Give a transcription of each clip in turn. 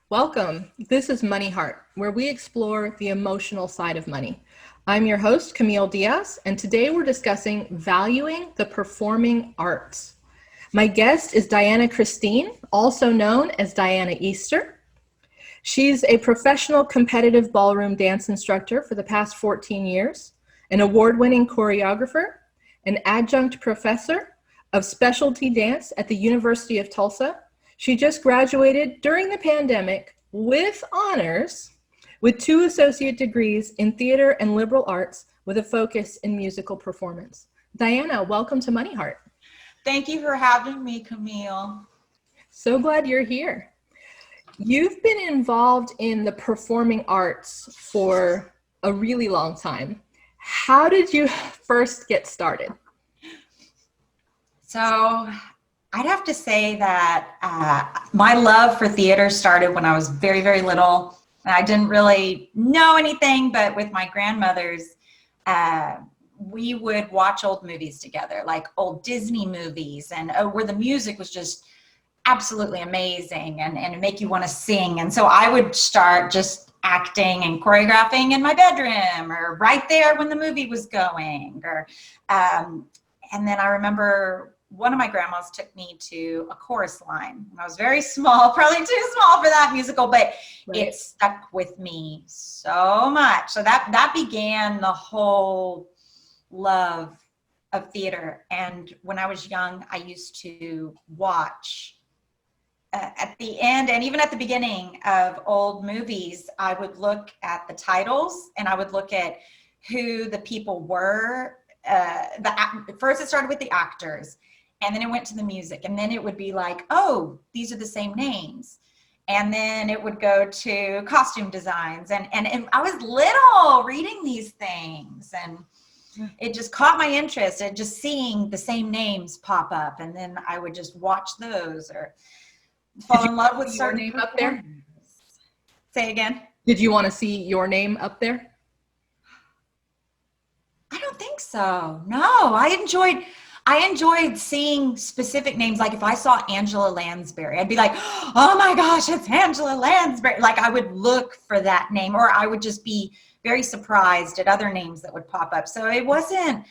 Welcome. This is MoneyHeart, where we explore the emotional side of money. I'm your host, Camille Diaz, and today we're discussing valuing the performing arts. My guest is Diana Christine, also known as Diana Easter. She's a professional competitive ballroom dance instructor for the past 14 years, an award-winning choreographer, an adjunct professor of specialty dance at the University of Tulsa. She just graduated during the pandemic with honors with 2 associate degrees in theater and liberal arts with a focus in musical performance. Diana, welcome to MoneyHeart. Thank you for having me, Camille. So glad you're here. You've been involved in the performing arts for a really long time. How did you first get started? So I'd have to say that my love for theater started when I was very, very little. I didn't really know anything, but with my grandmothers, we would watch old movies together, like old Disney movies, and where the music was just absolutely amazing and make you want to sing. And so I would start just acting and choreographing in my bedroom or right there when the movie was going. And then I remember one of my grandmas took me to a chorus line. I was very small, probably too small for that musical, but It stuck with me so much. So that began the whole love of theater. And when I was young, I used to watch at the end and even at the beginning of old movies, I would look at the titles and I would look at who the people were. First it started with the actors. And then it went to the music, and then it would be like, oh, these are the same names. And then it would go to costume designs. And I was little reading these things, and it just caught my interest at just seeing the same names pop up. And then I would just watch those or fall in love with your name up there. Say again. Did you want to see your name up there? I don't think so. No, I enjoyed seeing specific names. Like if I saw Angela Lansbury, I'd be like, oh my gosh, it's Angela Lansbury. Like I would look for that name, or I would just be very surprised at other names that would pop up. So it wasn't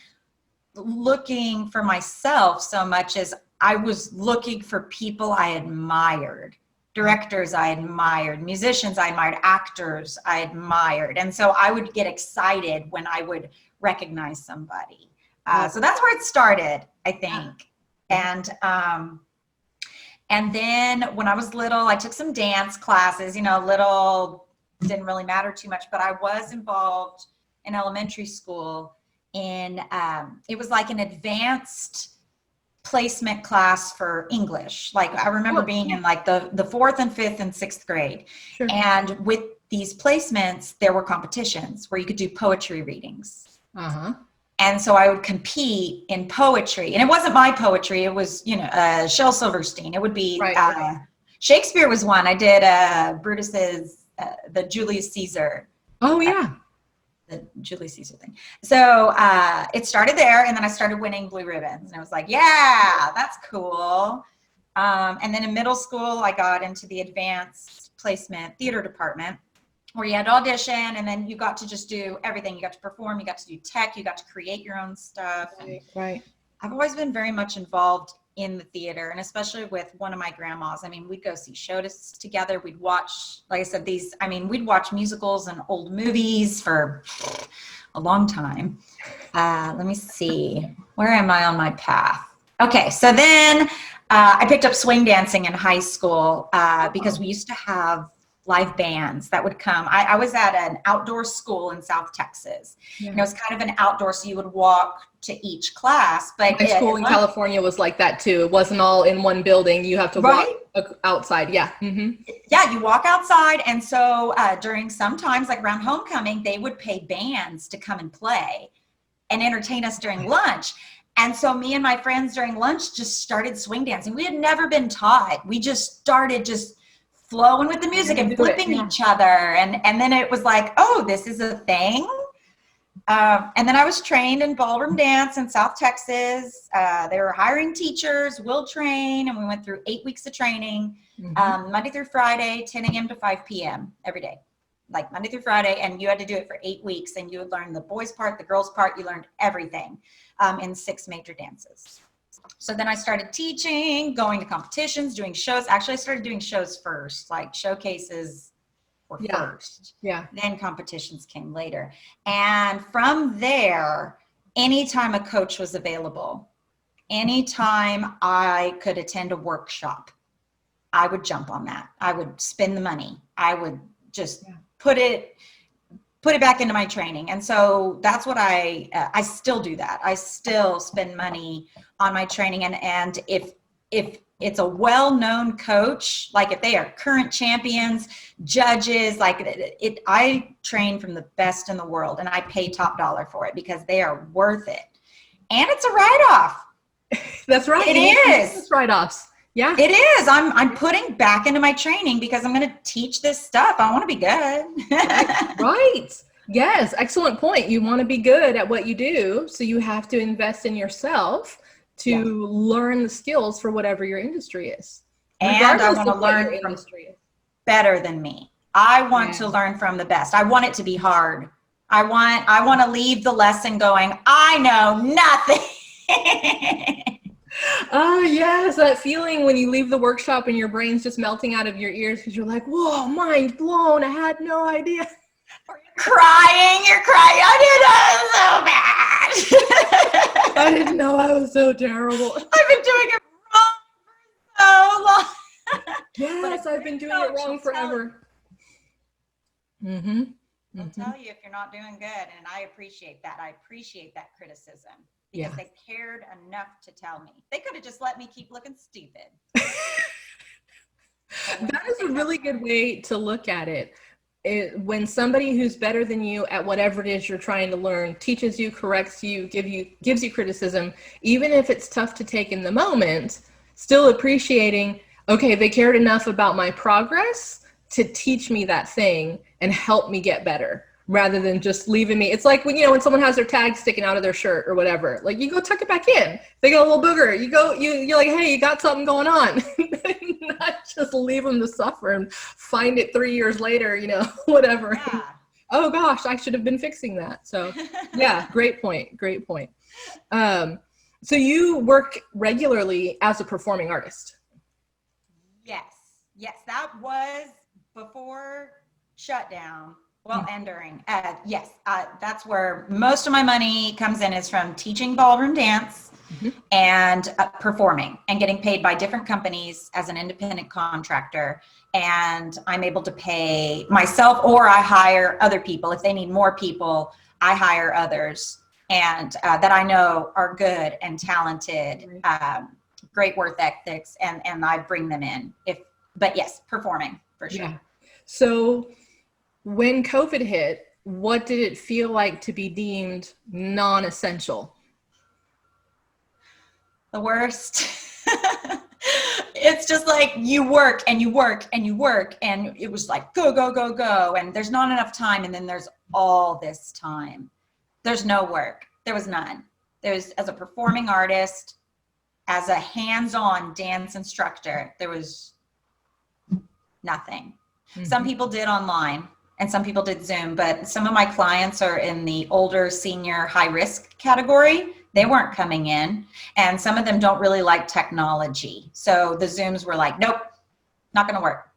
looking for myself so much as I was looking for people I admired, directors I admired, musicians I admired, actors I admired. And so I would get excited when I would recognize somebody. So that's where it started, I think. And then when I was little, I took some dance classes, little didn't really matter too much, but I was involved in elementary school in, it was like an advanced placement class for English. Like I remember being in like the 4th and 5th and 6th grade. Sure. And with these placements, there were competitions where you could do poetry readings. Uh-huh. And so I would compete in poetry, and it wasn't my poetry. It was, Shel Silverstein. It would be, Shakespeare was one. I did Brutus's, the Julius Caesar. Oh yeah. The Julius Caesar thing. So it started there, and then I started winning blue ribbons, and I was like, yeah, that's cool. And then in middle school, I got into the advanced placement theater department, where you had to audition, and then you got to just do everything. You got to perform, you got to do tech, you got to create your own stuff. Right. I've always been very much involved in the theater, and especially with one of my grandmas. I mean, we'd go see shows together. We'd watch, like I said, we'd watch musicals and old movies for a long time. Let me see. Where am I on my path? Okay, so then I picked up swing dancing in high school because we used to have live bands that would come. I was at an outdoor school in South Texas. Yeah. And it was kind of an outdoor, so you would walk to each class. But my school in California was like that too. It wasn't all in one building. You have to walk outside. Yeah. Mm-hmm. Yeah, you walk outside. And so during sometimes like around homecoming, they would pay bands to come and play and entertain us during lunch. And so me and my friends during lunch just started swing dancing. We had never been taught. We just started just flowing with the music and flipping each other. And then it was like, oh, this is a thing. And then I was trained in ballroom dance in South Texas. They were hiring teachers, will train, and we went through 8 weeks of training, Monday through Friday, 10 a.m. to 5 p.m. every day, like Monday through Friday. And you had to do it for 8 weeks, and you would learn the boys part, the girls part. You learned everything in 6 major dances. So then I started teaching, going to competitions, doing shows. Actually, I started doing shows first, like showcases were first. Then competitions came later. And from there, anytime a coach was available, anytime I could attend a workshop, I would jump on that. I would spend the money. I would just put it back into my training. And so that's what I still do that. I still spend money on my training. And if it's a well-known coach, like if they are current champions, judges, I train from the best in the world, and I pay top dollar for it because they are worth it. And it's a write-off. That's right. It is. It's write-offs. Yeah, it is. I'm putting back into my training because I'm going to teach this stuff. I want to be good. Right. Yes. Excellent point. You want to be good at what you do. So you have to invest in yourself to learn the skills for whatever your industry is. And I want to learn from better than me. I want to learn from the best. I want it to be hard. I want to leave the lesson going, I know nothing. Oh, yes. That feeling when you leave the workshop and your brain's just melting out of your ears because you're like, whoa, mind blown. I had no idea. Or you're crying. I did it so bad. I didn't know I was so terrible. I've been doing it wrong for so long. Yes, I've been doing it wrong forever. I'll tell you if you're not doing good, and I appreciate that. I appreciate that criticism because they cared enough to tell me. They could have just let me keep looking stupid. That is a really good way to look at it. When somebody who's better than you at whatever it is you're trying to learn teaches you, corrects you, gives you criticism, even if it's tough to take in the moment, still appreciating, okay, they cared enough about my progress to teach me that thing and help me get better, rather than just leaving me. It's like when someone has their tag sticking out of their shirt or whatever, like you go tuck it back in. They got a little booger. You're like, hey, you got something going on. Not just leave them to suffer and find it 3 years later, whatever. Yeah. Oh gosh, I should have been fixing that. So yeah, great point. So you work regularly as a performing artist. Yes, that was before shutdown. Well, and during, that's where most of my money comes in, is from teaching ballroom dance and performing and getting paid by different companies as an independent contractor. And I'm able to pay myself, or I hire other people. If they need more people, I hire others and that I know are good and talented, great work ethics, and I bring them in. But yes, performing for sure. Yeah. So when COVID hit, what did it feel like to be deemed non-essential? The worst. It's just like you work and you work and you work, and it was like go, go, go, go. And there's not enough time. And then there's all this time. There's no work. There was none. As a performing artist, as a hands-on dance instructor, there was nothing. Some people did online and some people did Zoom, but some of my clients are in the older, senior, high risk category. They weren't coming in, and some of them don't really like technology. So the Zooms were like, nope, not going to work.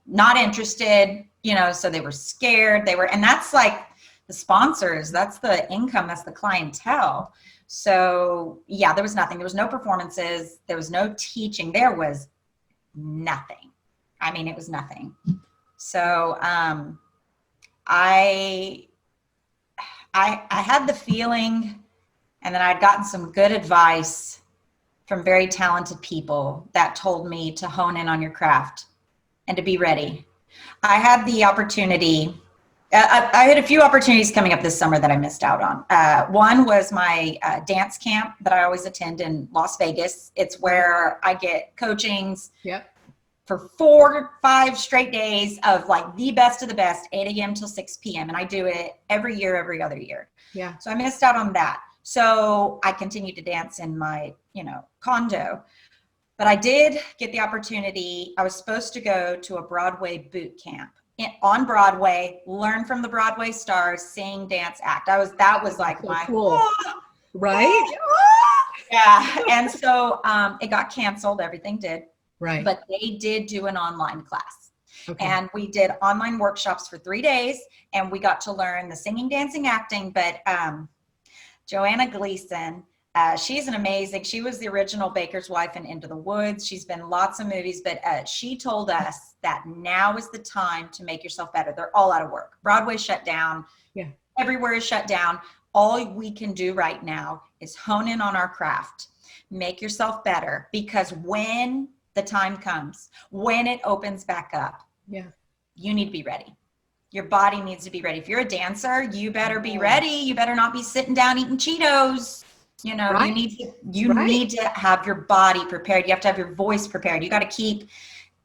Not interested, so they were scared. And that's like the sponsors, that's the income, that's the clientele. So yeah, there was nothing. There was no performances. There was no teaching. There was nothing. I mean, it was nothing. So I had the feeling, and then I'd gotten some good advice from very talented people that told me to hone in on your craft and to be ready. I had the opportunity I had a few opportunities coming up this summer that I missed out on. One was my dance camp that I always attend in Las Vegas. It's where I get coachings Yep. for 4 or 5 straight days of like the best of the best, 8 a.m. till 6 p.m. And I do it every year, every other year. Yeah. So I missed out on that. So I continued to dance in my, condo. But I did get the opportunity. I was supposed to go to a Broadway boot camp on Broadway, learn from the Broadway stars, sing, dance, act. That was like So my cool. Right? Yeah. And so it got canceled. Everything did. Right. But they did do an online class. Okay. And we did online workshops for 3 days, and we got to learn the singing, dancing, acting. But Joanna Gleason, she's she was the original Baker's wife in Into the Woods. She's been in lots of movies, but she told us that now is the time to make yourself better. They're all out of work. Broadway shut down. Yeah. Everywhere is shut down. All we can do right now is hone in on our craft, make yourself better, because when the time comes, when it opens back up, yeah, you need to be ready. Your body needs to be ready. If you're a dancer, you better be ready. You better not be sitting down eating Cheetos. Right. You need to have your body prepared. You have to have your voice prepared. You got to keep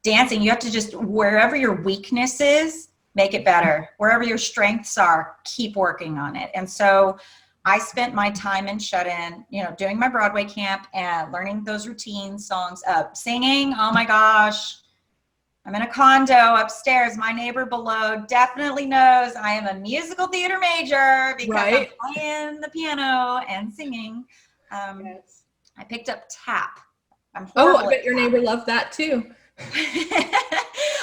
dancing. You have to just, wherever your weakness is, make it better. Wherever your strengths are, keep working on it. And so I spent my time in shut-in, doing my Broadway camp and learning those routines, songs, singing. Oh my gosh. I'm in a condo upstairs. My neighbor below definitely knows I am a musical theater major because I'm playing the piano and singing. Yes. I picked up tap. I bet your neighbor loved that too.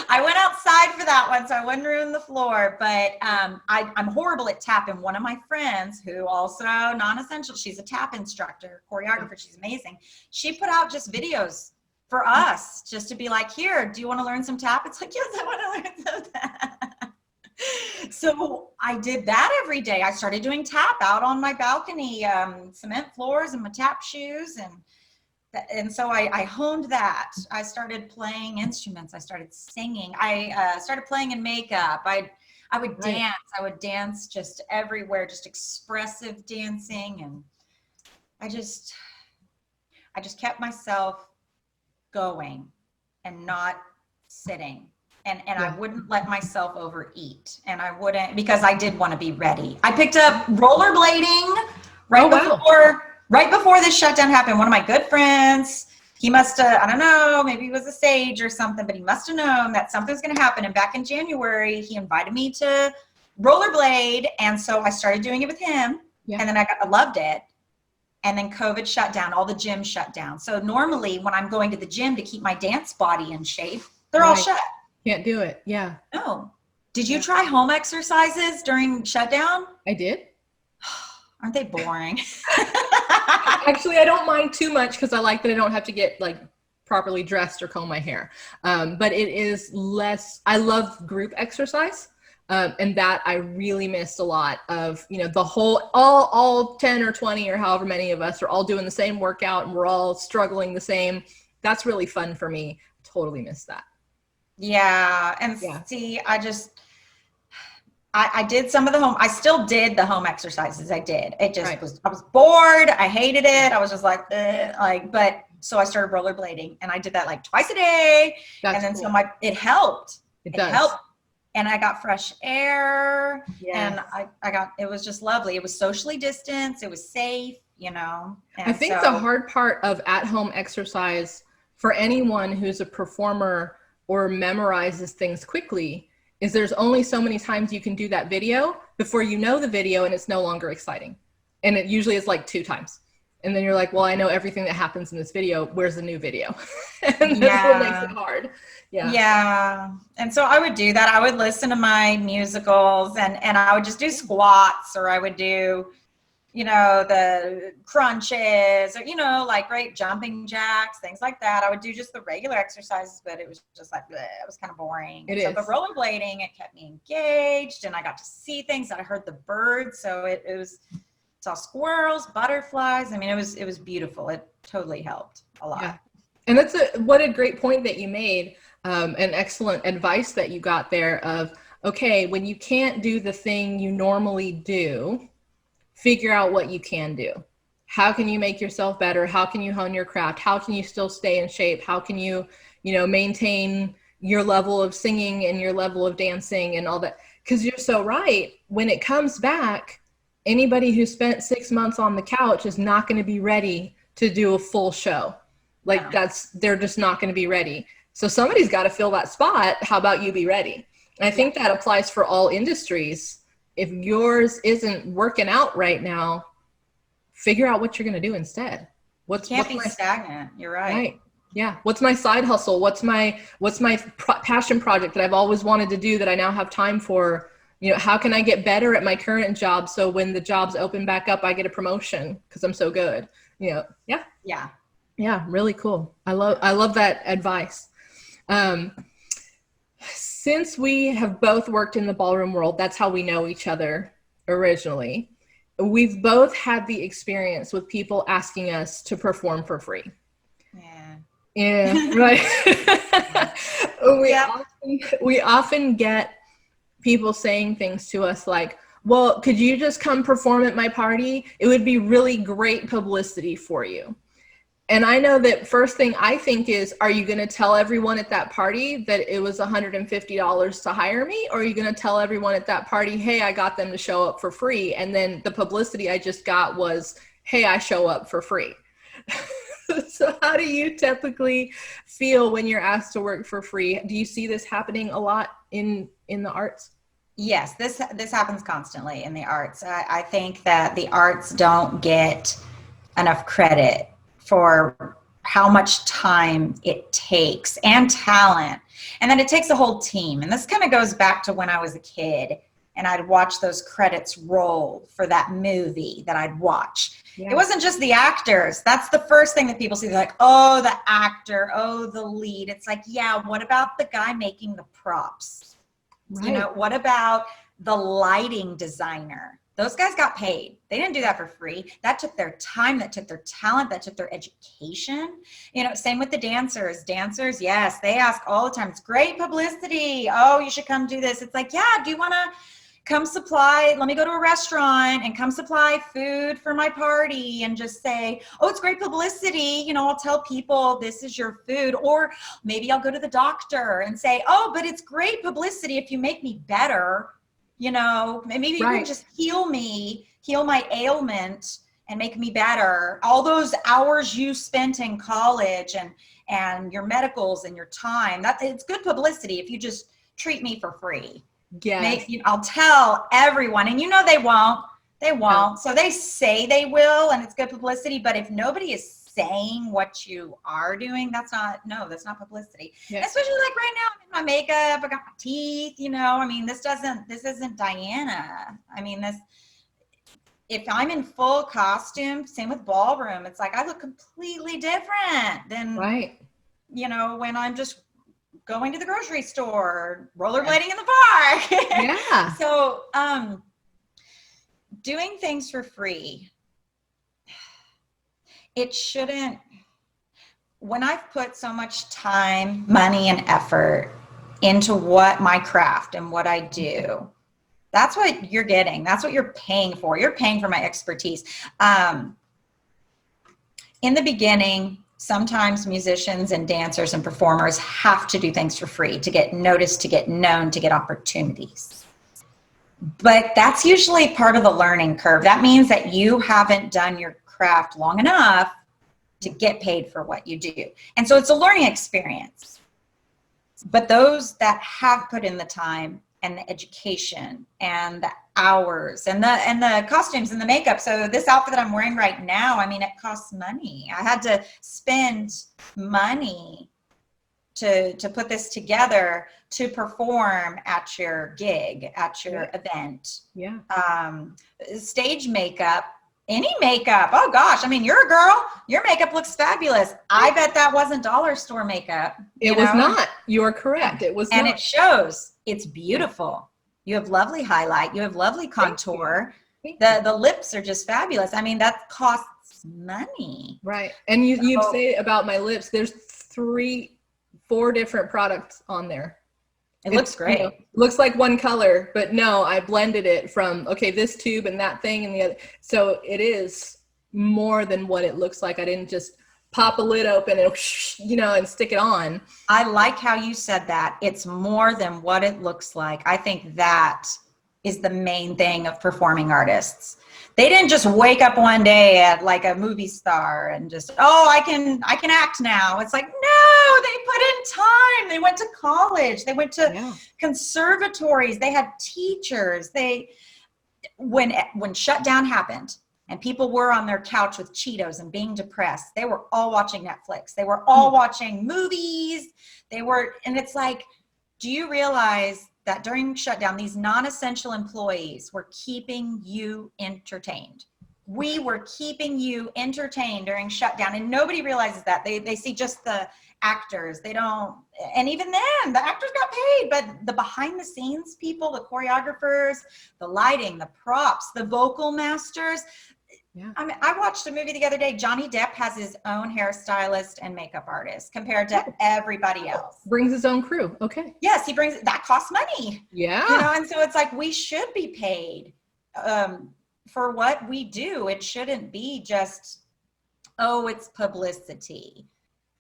I went outside for that one, so I wouldn't ruin the floor. But I'm horrible at tap. And one of my friends, who also non-essential, she's a tap instructor, choreographer. She's amazing. She put out just videos for us, just to be like, here, do you want to learn some tap? It's like, yes, I want to learn some tap. So I did that every day. I started doing tap out on my balcony, cement floors and my tap shoes. And so I honed that. I started playing instruments. I started singing. I started playing in makeup. I would dance. I would dance just everywhere, just expressive dancing. And I just kept myself going and not sitting. And I wouldn't let myself overeat. And I wouldn't, because I did want to be ready. I picked up rollerblading right before this shutdown happened. One of my good friends, he must have, I don't know, maybe he was a sage or something, but he must have known that something was going to happen. And back in January, he invited me to rollerblade. And so I started doing it with him. Yeah. And then I loved it. And then COVID shut down, all the gyms shut down. So normally when I'm going to the gym to keep my dance body in shape, they're all shut. Can't do it. Yeah. No. Did you try home exercises during shutdown? I did. Aren't they boring? Actually, I don't mind too much because I like that I don't have to get like properly dressed or comb my hair. But it is less, I love group exercise. And that I really missed a lot of, the whole, all 10 or 20 or however many of us are all doing the same workout and we're all struggling the same. That's really fun for me. Totally missed that. Yeah. And see, I did some of the I still did the home exercises. I did. It just I was bored. I hated it. I was just like, but so I started rollerblading and I did that like twice a day. That's and then cool. So it helped. It helped. And I got fresh air and it was just lovely. It was socially distanced. It was safe, And I think the hard part of at-home exercise for anyone who's a performer or memorizes things quickly is there's only so many times you can do that video before you know the video and it's no longer exciting. And it usually is like 2 times. And then you're like, well, I know everything that happens in this video. Where's the new video? And that's what makes it hard. Yeah. Yeah. And so I would do that. I would listen to my musicals and I would just do squats or I would do, the crunches or, like jumping jacks, things like that. I would do just the regular exercises, but it was just like, bleh, it was kind of boring. So the rollerblading, it kept me engaged and I got to see things and I heard the birds. So it was, saw squirrels, butterflies. I mean, it was beautiful. It totally helped a lot. Yeah. And what a great point that you made. An excellent advice that you got there of okay, when you can't do the thing you normally do, figure out what you can do. How can you make yourself better? How can you hone your craft? How can you still stay in shape? How can you, maintain your level of singing and your level of dancing and all that? Because you're so right. When it comes back, anybody who spent 6 months on the couch is not going to be ready to do a full show. Like No. they're just not going to be ready. So somebody's got to fill that spot. How about you be ready? And I think that applies for all industries. If yours isn't working out right now, figure out what you're going to do instead. Can't be stagnant. You're right. Right. Yeah. What's my side hustle? What's my passion project that I've always wanted to do that I now have time for? How can I get better at my current job so when the jobs open back up, I get a promotion because I'm so good? Yeah. Yeah. Really cool. I love that advice. Since we have both worked in the ballroom world, that's how we know each other originally. We've both had the experience with people asking us to perform for free. Yeah, right. We often get people saying things to us like, well, could you just come perform at my party? It would be really great publicity for you. And I know that first thing I think is, are you going to tell everyone at that party that it was $150 to hire me? Or are you going to tell everyone at that party, hey, I got them to show up for free. And then the publicity I just got was, hey, I show up for free. So how do you typically feel when you're asked to work for free? Do you see this happening a lot in the arts? Yes, this happens constantly in the arts. I think that the arts don't get enough credit for how much time it takes and talent, and then it takes a whole team. And this kind of goes back to when I was a kid and I'd watch those credits roll for that movie that I'd watch. Yeah. It wasn't just the actors. That's the first thing that people see. They're like, oh, the actor, oh, the lead. It's like, yeah, what about the guy making the props? Right. What about the lighting designer? Those guys got paid. They didn't do that for free. That took their time, that took their talent, that took their education. Same with the dancers. Dancers, yes, they ask all the time. It's great publicity. Oh, you should come do this. It's like, yeah, do you want to come supply, let me go to a restaurant and come supply food for my party and just say, oh, it's great publicity. I'll tell people this is your food. Or maybe I'll go to the doctor and say, oh, but it's great publicity if you make me better. Maybe you can just heal my ailment and make me better. All those hours you spent in college and your medicals and your time, it's good publicity if you just treat me for free. Yes. I'll tell everyone, and they won't. No. So they say they will, and it's good publicity. But if nobody is saying what you are doing, that's not publicity. Yes. Especially like right now, I'm in my makeup, I got my teeth, this isn't Diana. If I'm in full costume, same with ballroom, it's like I look completely different than, when I'm just going to the grocery store, rollerblading in the park. Yeah. So, doing things for free, it shouldn't, when I've put so much time, money, and effort into what my craft and what I do, that's what you're getting. That's what you're paying for. You're paying for my expertise. In the beginning, sometimes musicians and dancers and performers have to do things for free to get noticed, to get known, to get opportunities. But that's usually part of the learning curve. That means that you haven't done your craft long enough to get paid for what you do. And so it's a learning experience. But those that have put in the time and the education and the hours and the costumes and the makeup. So this outfit that I'm wearing right now, it costs money. I had to spend money to put this together to perform at your gig, at your event. Yeah. Stage makeup, any makeup. Oh gosh. You're a girl, your makeup looks fabulous. I bet that wasn't dollar store makeup. It was not. You're correct. It was and not. It shows. It's beautiful. You have lovely highlight. You have lovely contour. The lips are just fabulous. That costs money. Right. And you say about my lips, there's 4 different products on there. It looks great. You know, looks like one color, but no, I blended it from, okay, this tube and that thing and the other. So it is more than what it looks like. I didn't just pop a lid open and, you know, and stick it on. I like how you said that. It's more than what it looks like. I think that is the main thing of performing artists. They didn't just wake up one day at like a movie star and just, oh, I can act now. It's like, no, they put in time. They went to college. They went to conservatories. They had teachers. When shutdown happened and people were on their couch with Cheetos and being depressed, they were all watching Netflix. They were all watching movies. And it's like, do you realize that during shutdown, these non-essential employees were keeping you entertained? We were keeping you entertained during shutdown, and nobody realizes that. They see just the actors. They don't, and even then, the actors got paid, but the behind the scenes people, the choreographers, the lighting, the props, the vocal masters. Yeah. I mean, I watched a movie the other day. Johnny Depp has his own hairstylist and makeup artist compared to everybody else. Brings his own crew. Okay. Yes, he brings, that costs money. Yeah. You know, and so it's like, we should be paid for what we do. It shouldn't be just, oh, it's publicity.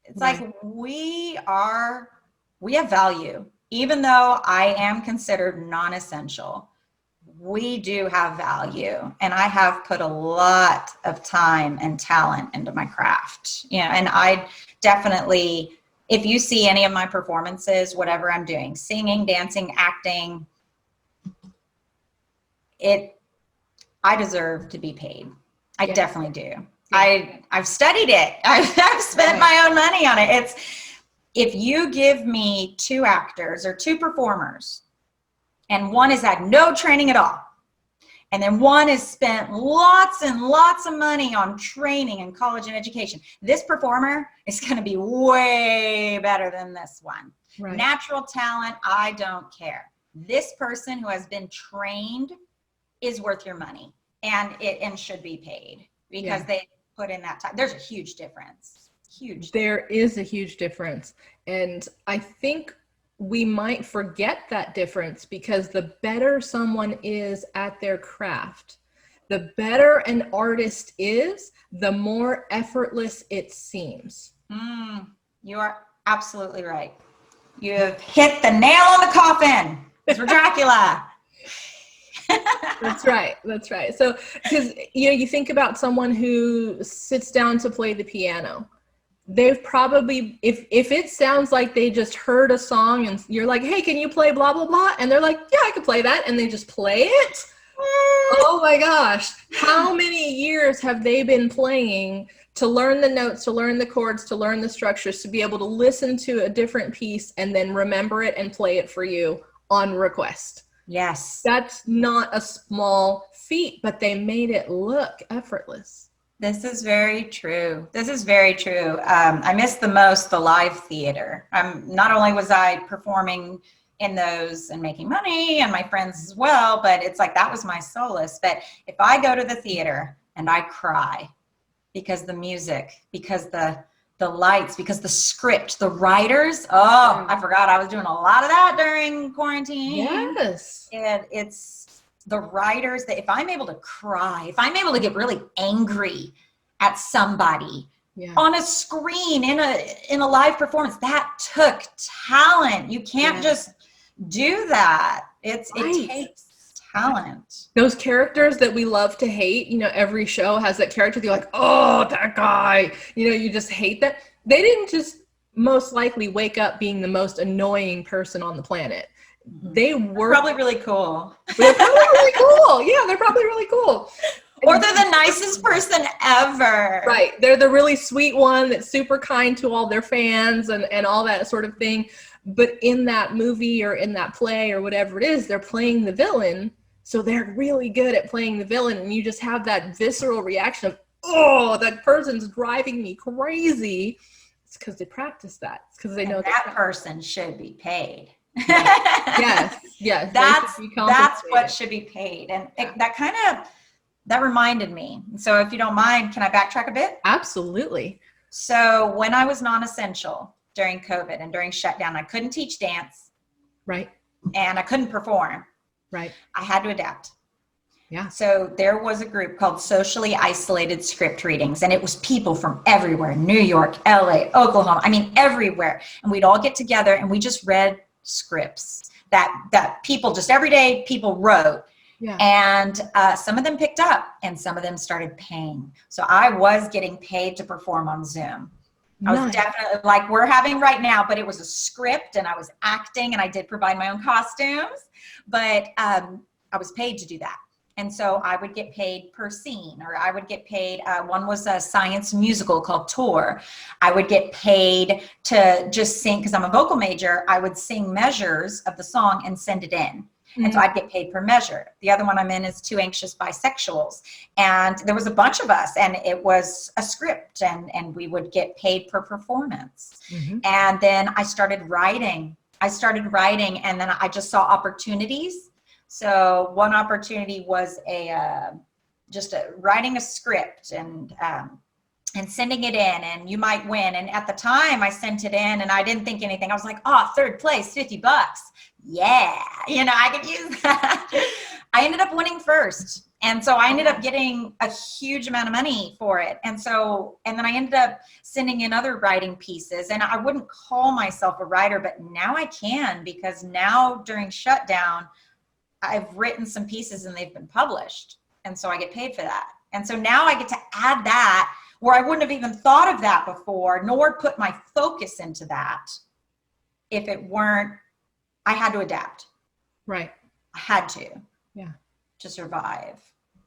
It's like, we have value. Even though I am considered non-essential, we do have value, and I have put a lot of time and talent into my craft. You know, and I definitely, if you see any of my performances, whatever I'm doing, singing, dancing, acting, I deserve to be paid. I definitely do. Yeah. I've studied it. I've spent my own money on it. If you give me 2 actors or 2 performers, and one has had no training at all, and then one has spent lots and lots of money on training and college and education, this performer is going to be way better than this one. Right. Natural talent, I don't care. This person who has been trained is worth your money, and should be paid because they put in that time. There's a huge difference. There is a huge difference. And I think we might forget that difference because the better someone is at their craft, the better an artist is, the more effortless it seems. You are absolutely right. You have hit the nail on the coffin. It's for Dracula. That's right. So, because, you know, you think about someone who sits down to play the piano. They've probably, if it sounds like they just heard a song and you're like, hey, can you play blah, blah, blah? And they're like, yeah, I can play that. And they just play it. Oh my gosh. How many years have they been playing to learn the notes, to learn the chords, to learn the structures, to be able to listen to a different piece and then remember it and play it for you on request? Yes. That's not a small feat, but they made it look effortless. This is very true. I miss the most the live theater. Not only was I performing in those and making money, and my friends as well, but it's like that was my solace. But if I go to the theater and I cry because the music, because the lights, because the script, the writers, I forgot I was doing a lot of that during quarantine. Yes. And it's the writers that if I'm able to cry, if I'm able to get really angry at somebody on a screen in a live performance, that took talent. You can't just do that. It takes talent. Those characters that we love to hate, you know, every show has that character that you're like, oh, that guy, you know, you just hate that. They didn't just most likely wake up being the most annoying person on the planet. They were probably really cool. They're probably really cool. Yeah, they're probably really cool. Or they're the nicest person ever. Right. They're the really sweet one that's super kind to all their fans and all that sort of thing. But in that movie or in that play or whatever it is, they're playing the villain. So they're really good at playing the villain. And you just have that visceral reaction of, oh, that person's driving me crazy. It's because they practice that. It's because they know that person should be paid. Yes. That's what should be paid. And that reminded me. So if you don't mind, can I backtrack a bit? Absolutely. So when I was non-essential during COVID and during shutdown, I couldn't teach dance. Right. and I couldn't perform. Right. I had to adapt. Yeah. So there was a group called Socially Isolated Script Readings, and it was people from everywhere, New York, LA, Oklahoma, I mean, everywhere. And we'd all get together and we just read scripts that people, just everyday people wrote. Yeah. And some of them picked up and some of them started paying. So I was getting paid to perform on Zoom. I was definitely like we're having right now, but it was a script and I was acting and I did provide my own costumes, but I was paid to do that. And so I would get paid per scene, or I would get paid, one was a science musical called Tour. I would get paid to just sing, because I'm a vocal major, I would sing measures of the song and send it in. And so I'd get paid per measure. The other one I'm in is Two Anxious Bisexuals. And there was a bunch of us and it was a script and we would get paid per performance. And then I started writing. And then I just saw opportunities. So one opportunity was writing a script and sending it in, and you might win. And at the time I sent it in and I didn't think anything. I was like, oh, third place, $50. Yeah, I could use that. I ended up winning first. And so I ended up getting a huge amount of money for it. And then I ended up sending in other writing pieces, and I wouldn't call myself a writer, but now I can, because now during shutdown, I've written some pieces and they've been published. And so I get paid for that. And so now I get to add that where I wouldn't have even thought of that before, nor put my focus into that if it weren't, I had to adapt. Right. I had to. Yeah. To survive.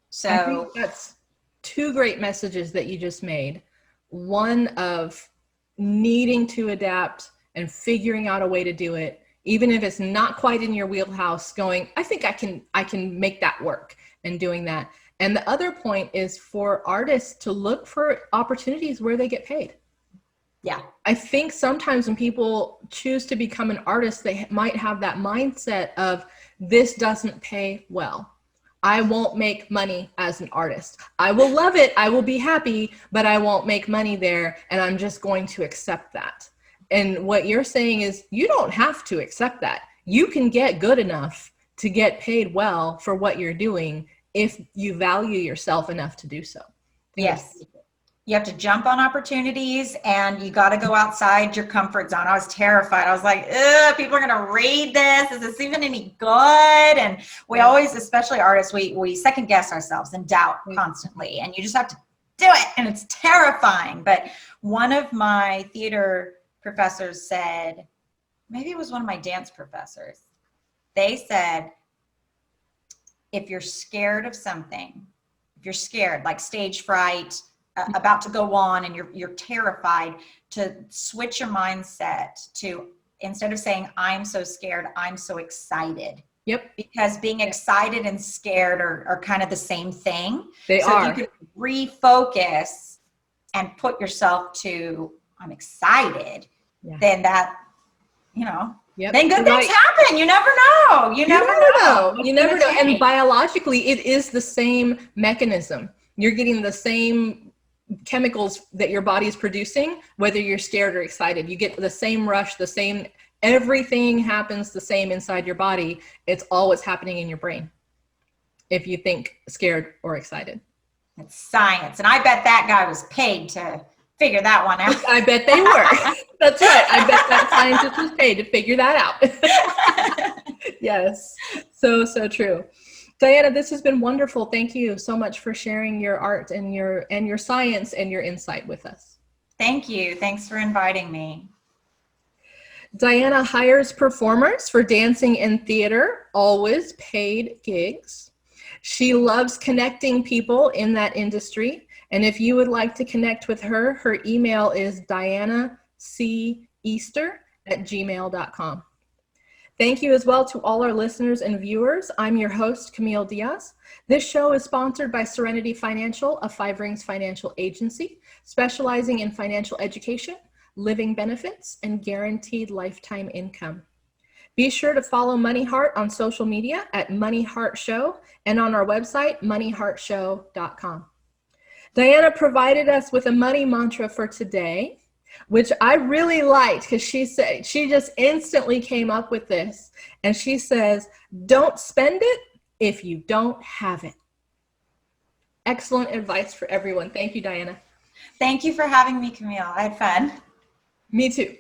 So I think that's two great messages that you just made. One of needing to adapt and figuring out a way to do it, even if it's not quite in your wheelhouse, going, I think I can make that work, and doing that. And the other point is for artists to look for opportunities where they get paid. Yeah. I think sometimes when people choose to become an artist, they might have that mindset of, this doesn't pay well. I won't make money as an artist. I will love it. I will be happy, but I won't make money there. And I'm just going to accept that. And what you're saying is you don't have to accept that. You can get good enough to get paid well for what you're doing if you value yourself enough to do so. Yes. You have to jump on opportunities and you got to go outside your comfort zone. I was terrified. I was like, people are going to read this. Is this even any good? And we always, especially artists, we second guess ourselves and doubt constantly. And you just have to do it. And it's terrifying. But one of my theater professors said, maybe it was one of my dance professors. They said, if you're scared of something, if you're scared, like stage fright, about to go on, and you're terrified, to switch your mindset to, instead of saying, I'm so scared, I'm so excited. Yep. Because being excited and scared are kind of the same thing. They so are. If you can refocus and put yourself to, I'm excited, then that, then good things happen. You never know. You never know. You never know. And biologically, it is the same mechanism. You're getting the same chemicals that your body is producing, whether you're scared or excited. You get the same rush, the same, everything happens the same inside your body. It's all what's happening in your brain if you think scared or excited. It's science. And I bet that guy was paid to figure that one out. I bet they were. That's right. I bet that scientist was paid to figure that out. Yes. So true. Diana, this has been wonderful. Thank you so much for sharing your art and your science and your insight with us. Thank you. Thanks for inviting me. Diana hires performers for dancing and theater, always paid gigs. She loves connecting people in that industry. And if you would like to connect with her, her email is dianaceaster@gmail.com. Thank you as well to all our listeners and viewers. I'm your host, Camille Diaz. This show is sponsored by Serenity Financial, a Five Rings financial agency specializing in financial education, living benefits, and guaranteed lifetime income. Be sure to follow MoneyHeart on social media at MoneyHeart Show and on our website, moneyheartshow.com. Diana provided us with a money mantra for today. which I really liked because she said, she just instantly came up with this. And she says, don't spend it if you don't have it. Excellent advice for everyone. Thank you, Diana. Thank you for having me, Camille. I had fun. Me too.